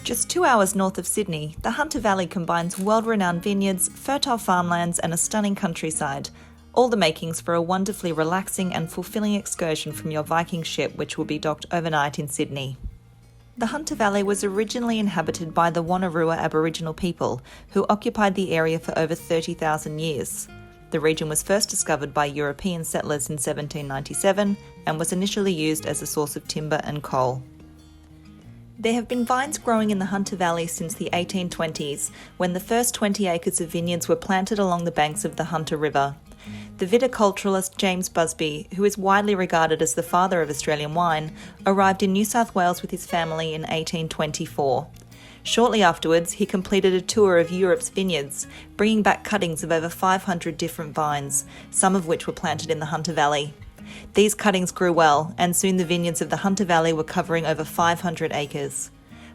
Just 2 hours north of Sydney, the Hunter Valley combines world-renowned vineyards, fertile farmlands and a stunning countryside. All the makings for a wonderfully relaxing and fulfilling excursion from your Viking ship, which will be docked overnight in Sydney. The Hunter Valley was originally inhabited by the Wonnarua Aboriginal people, who occupied the area for over 30,000 years. The region was first discovered by European settlers in 1797 and was initially used as a source of timber and coal. There have been vines growing in the Hunter Valley since the 1820s, when the first 20 acres of vineyards were planted along the banks of the Hunter River. The viticulturalist James Busby, who is widely regarded as the father of Australian wine, arrived in New South Wales with his family in 1824. Shortly afterwards, he completed a tour of Europe's vineyards, bringing back cuttings of over 500 different vines, some of which were planted in the Hunter Valley. These cuttings grew well, and soon the vineyards of the Hunter Valley were covering over 500 acres.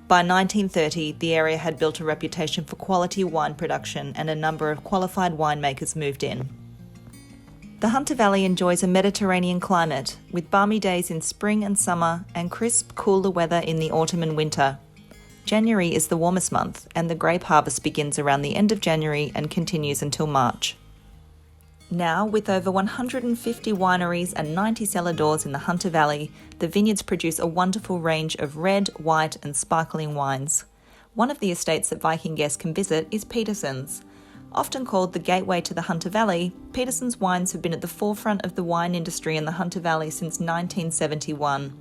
By 1930, the area had built a reputation for quality wine production, and a number of qualified winemakers moved in. The Hunter Valley enjoys a Mediterranean climate, with balmy days in spring and summer, and crisp, cooler weather in the autumn and winter. January is the warmest month, and the grape harvest begins around the end of January and continues until March. Now, with over 150 wineries and 90 cellar doors in the Hunter Valley, the vineyards produce a wonderful range of red, white and sparkling wines. One of the estates that Viking guests can visit is Peterson's. Often called the gateway to the Hunter Valley, Peterson's wines have been at the forefront of the wine industry in the Hunter Valley since 1971.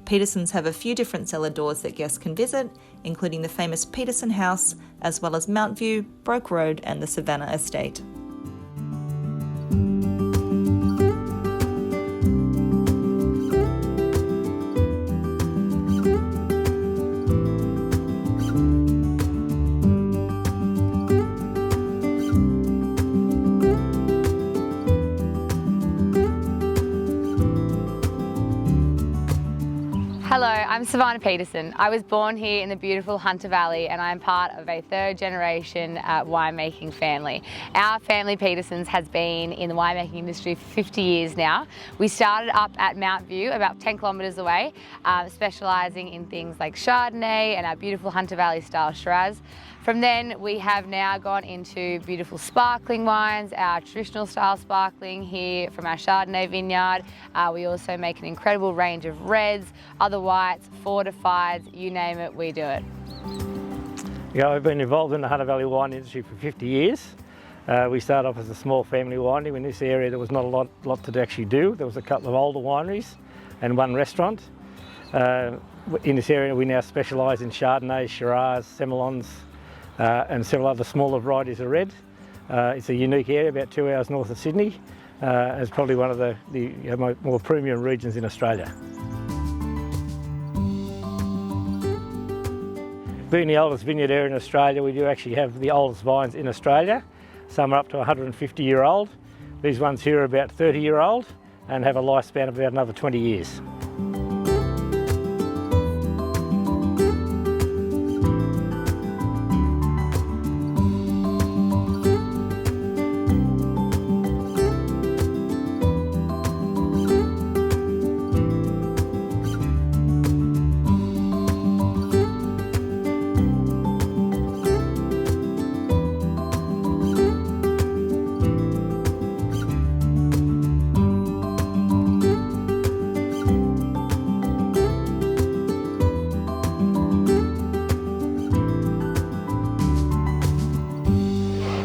Peterson's have a few different cellar doors that guests can visit, including the famous Peterson House, as well as Mount View, Broke Road and the Savannah estate. Hello, I'm Savannah Peterson. I was born here in the beautiful Hunter Valley and I am part of a third generation winemaking family. Our family Petersons has been in the winemaking industry for 50 years now. We started up at Mount View, about 10 kilometres away, specialising in things like Chardonnay and our beautiful Hunter Valley style Shiraz. From then we have now gone into beautiful sparkling wines, our traditional style sparkling here from our Chardonnay vineyard. We also make an incredible range of reds, other whites, fortifieds, you name it, we do it. Yeah, I've been involved in the Hunter Valley wine industry for 50 years. We started off as a small family winery. In this area there was not a lot to actually do. There was a couple of older wineries and one restaurant. In this area we now specialise in Chardonnay, Shiraz, Semillons, and several other smaller varieties of red. It's a unique area, about 2 hours north of Sydney. It's probably one of the more premium regions in Australia. Being the oldest vineyard area in Australia, we do actually have the oldest vines in Australia. Some are up to 150-year-old. These ones here are about 30-year-old and have a lifespan of about another 20 years.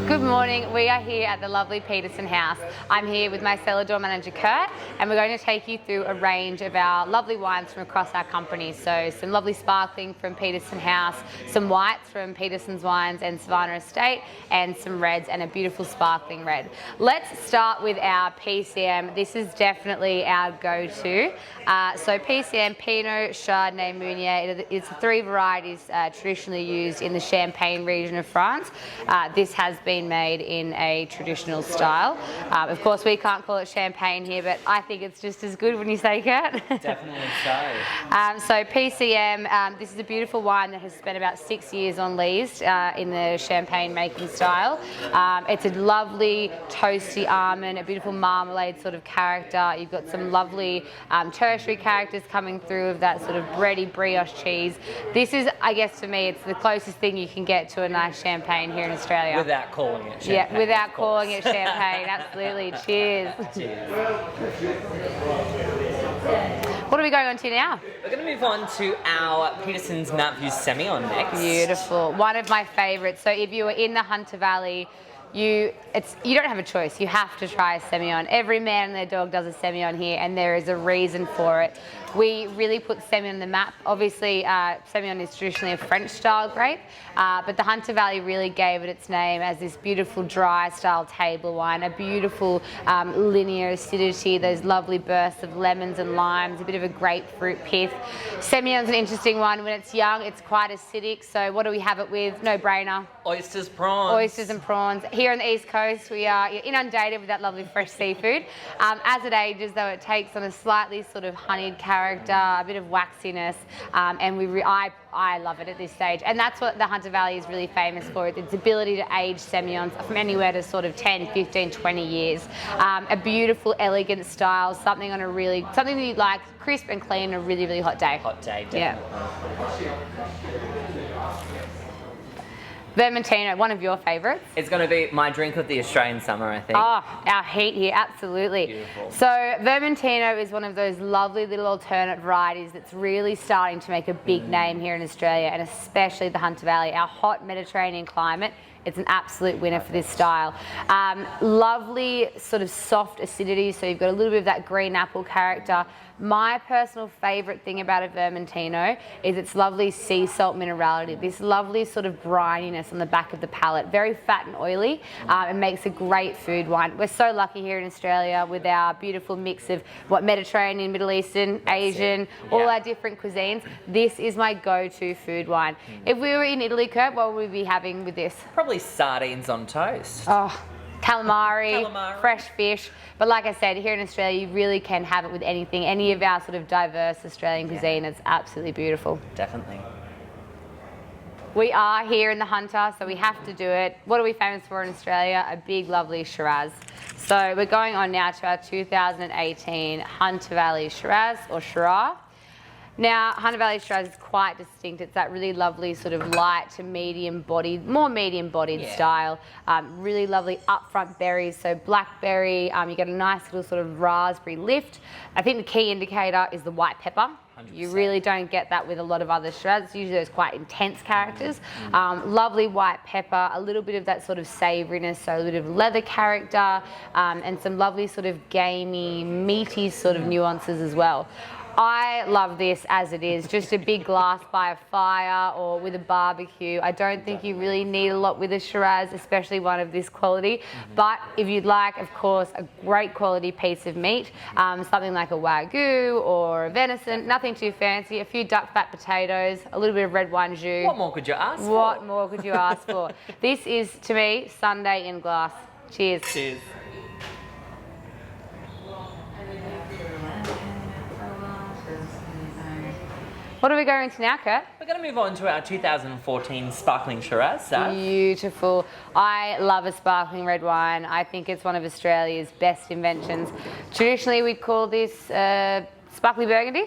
Good morning, we are here at the lovely Peterson House. I'm here with my cellar door manager Kurt and we're going to take you through a range of our lovely wines from across our company. So some lovely sparkling from Peterson House, some whites from Peterson's Wines and Savannah Estate, and some reds and a beautiful sparkling red. Let's start with our PCM. This is definitely our go-to. So PCM, Pinot, Chardonnay, Meunier, it's 3 varieties traditionally used in the Champagne region of France. This has been made in in a traditional style. Of course, we can't call it champagne here, but I think it's just as good when you say, Kurt. Definitely so. So PCM, this is a beautiful wine that has spent about 6 years on lees in the champagne making style. It's a lovely toasty almond, a beautiful marmalade sort of character. You've got some lovely tertiary characters coming through of that sort of bready brioche cheese. This is, I guess for me, it's the closest thing you can get to a nice champagne here in Australia. Without calling it champagne. Yeah, without calling it champagne, absolutely. Cheers. Cheers. What are we going on to now? We're going to move on to our Peterson's Mount View Semillon next. Beautiful. One of my favourites. So if you were in the Hunter Valley, you don't have a choice. You have to try a Semillon. Every man and their dog does a Semillon here, and there is a reason for it. We really put Semillon on the map. Obviously, Semillon is traditionally a French-style grape, but the Hunter Valley really gave it its name as this beautiful dry-style table wine, a beautiful linear acidity, those lovely bursts of lemons and limes, a bit of a grapefruit pith. Semillon's an interesting one. When it's young, it's quite acidic, so what do we have it with? No-brainer. Oysters, prawns. Oysters and prawns. Here on the East Coast, we are inundated with that lovely fresh seafood. As it ages, though, it takes on a slightly sort of honeyed character, a bit of waxiness, and I love it at this stage. And that's what the Hunter Valley is really famous for, its ability to age Semillons from anywhere to sort of 10, 15, 20 years. A beautiful, elegant style, something that you like, crisp and clean on a really, really hot day. Hot day, definitely. Yeah. Vermentino, one of your favourites. It's going to be my drink of the Australian summer, I think. Oh, our heat here, absolutely. Beautiful. So Vermentino is one of those lovely little alternate varieties that's really starting to make a big name here in Australia, and especially the Hunter Valley, our hot Mediterranean climate. It's an absolute winner for this style. Lovely sort of soft acidity, so you've got a little bit of that green apple character. My personal favourite thing about a Vermentino is its lovely sea salt minerality, this lovely sort of brininess on the back of the palate, very fat and oily. It makes a great food wine. We're so lucky here in Australia with our beautiful mix of Mediterranean, Middle Eastern, Asian, all our different cuisines. This is my go-to food wine. If we were in Italy, Kurt, what would we be having with this? Probably sardines on toast. Oh, calamari, fresh fish. But like I said, here in Australia, you really can have it with anything. Any of our sort of diverse Australian cuisine is absolutely beautiful. Definitely. We are here in the Hunter, so we have to do it. What are we famous for in Australia? A big, lovely Shiraz. So we're going on now to our 2018 Hunter Valley Shiraz, or Shiraz. Now, Hunter Valley Shiraz is quite distinct. It's that really lovely sort of light to medium bodied, more medium bodied style. Really lovely upfront berries, so blackberry. You get a nice little sort of raspberry lift. I think the key indicator is the white pepper. 100%. You really don't get that with a lot of other Shiraz. It's usually those quite intense characters. Lovely white pepper, a little bit of that sort of savouriness, so a little bit of leather character, and some lovely sort of gamey, meaty sort of nuances as well. I love this as it is, just a big glass by a fire or with a barbecue. I don't think you really need a lot with a Shiraz, especially one of this quality. But if you'd like, of course, a great quality piece of meat, something like a Wagyu or a venison, nothing too fancy, a few duck fat potatoes, a little bit of red wine jus. What more could you ask for? What more could you ask for? This is, to me, Sunday in glass. Cheers. Cheers. What are we going to now, Kurt? We're going to move on to our 2014 Sparkling Shiraz, Sav. Beautiful. I love a sparkling red wine. I think it's one of Australia's best inventions. Traditionally, we'd call this sparkling burgundy.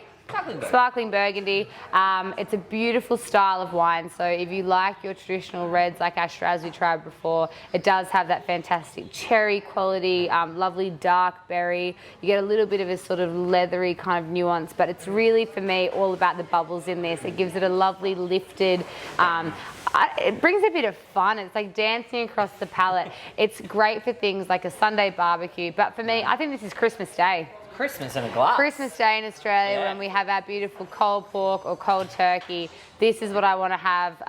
Sparkling Burgundy. It's a beautiful style of wine. So if you like your traditional reds, like our Shiraz we tried before, it does have that fantastic cherry quality, lovely dark berry. You get a little bit of a sort of leathery kind of nuance, but it's really, for me, all about the bubbles in this. It gives it a lovely lifted, it brings a bit of fun. It's like dancing across the palate. It's great for things like a Sunday barbecue, but for me, I think this is Christmas Day. Christmas in a glass. Christmas Day in Australia, when we have our beautiful cold pork or cold turkey. This is what I want to have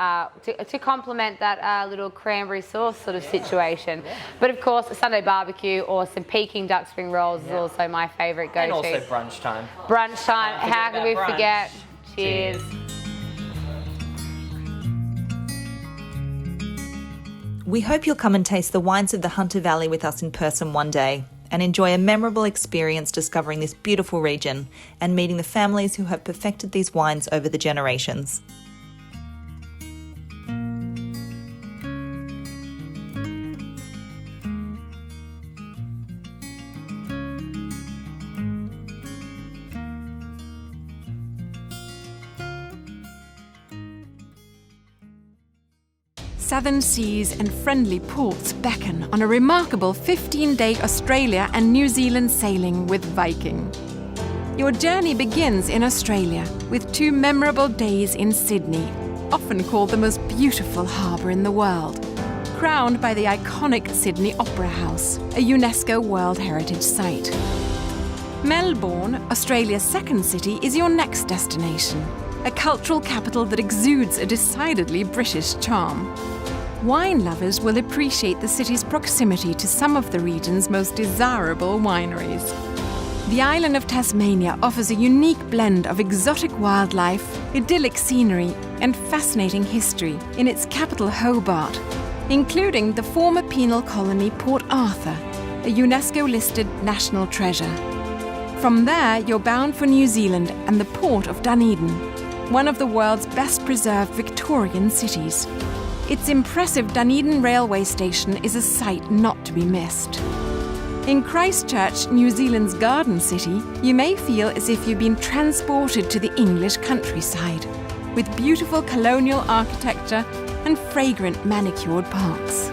to complement that little cranberry sauce sort of situation. But of course, a Sunday barbecue or some Peking duck spring rolls is also my favourite go-to. And also brunch time. Brunch time. How can we forget? Cheers. We hope you'll come and taste the wines of the Hunter Valley with us in person one day and enjoy a memorable experience discovering this beautiful region and meeting the families who have perfected these wines over the generations. Southern seas and friendly ports beckon on a remarkable 15-day Australia and New Zealand sailing with Viking. Your journey begins in Australia with 2 memorable days in Sydney, often called the most beautiful harbour in the world, crowned by the iconic Sydney Opera House, a UNESCO World Heritage Site. Melbourne, Australia's second city, is your next destination, a cultural capital that exudes a decidedly British charm. Wine lovers will appreciate the city's proximity to some of the region's most desirable wineries. The island of Tasmania offers a unique blend of exotic wildlife, idyllic scenery, and fascinating history in its capital Hobart, including the former penal colony Port Arthur, a UNESCO-listed national treasure. From there, you're bound for New Zealand and the port of Dunedin, one of the world's best-preserved Victorian cities. Its impressive Dunedin railway station is a sight not to be missed. In Christchurch, New Zealand's garden city, you may feel as if you've been transported to the English countryside, with beautiful colonial architecture and fragrant manicured parks.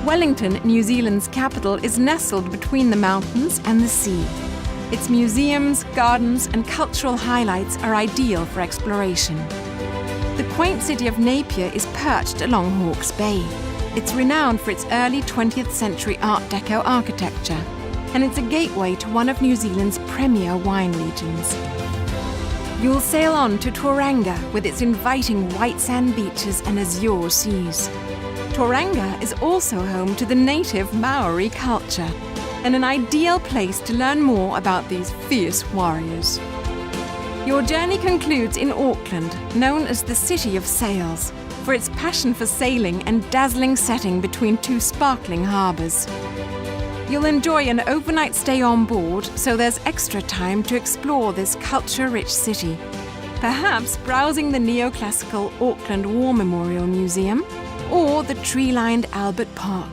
Wellington, New Zealand's capital, is nestled between the mountains and the sea. Its museums, gardens, and cultural highlights are ideal for exploration. The quaint city of Napier is perched along Hawke's Bay. It's renowned for its early 20th century Art Deco architecture, and it's a gateway to one of New Zealand's premier wine regions. You'll sail on to Tauranga with its inviting white sand beaches and azure seas. Tauranga is also home to the native Maori culture, and an ideal place to learn more about these fierce warriors. Your journey concludes in Auckland, known as the City of Sails, for its passion for sailing and dazzling setting between 2 sparkling harbours. You'll enjoy an overnight stay on board, so there's extra time to explore this culture-rich city, perhaps browsing the neoclassical Auckland War Memorial Museum or the tree-lined Albert Park.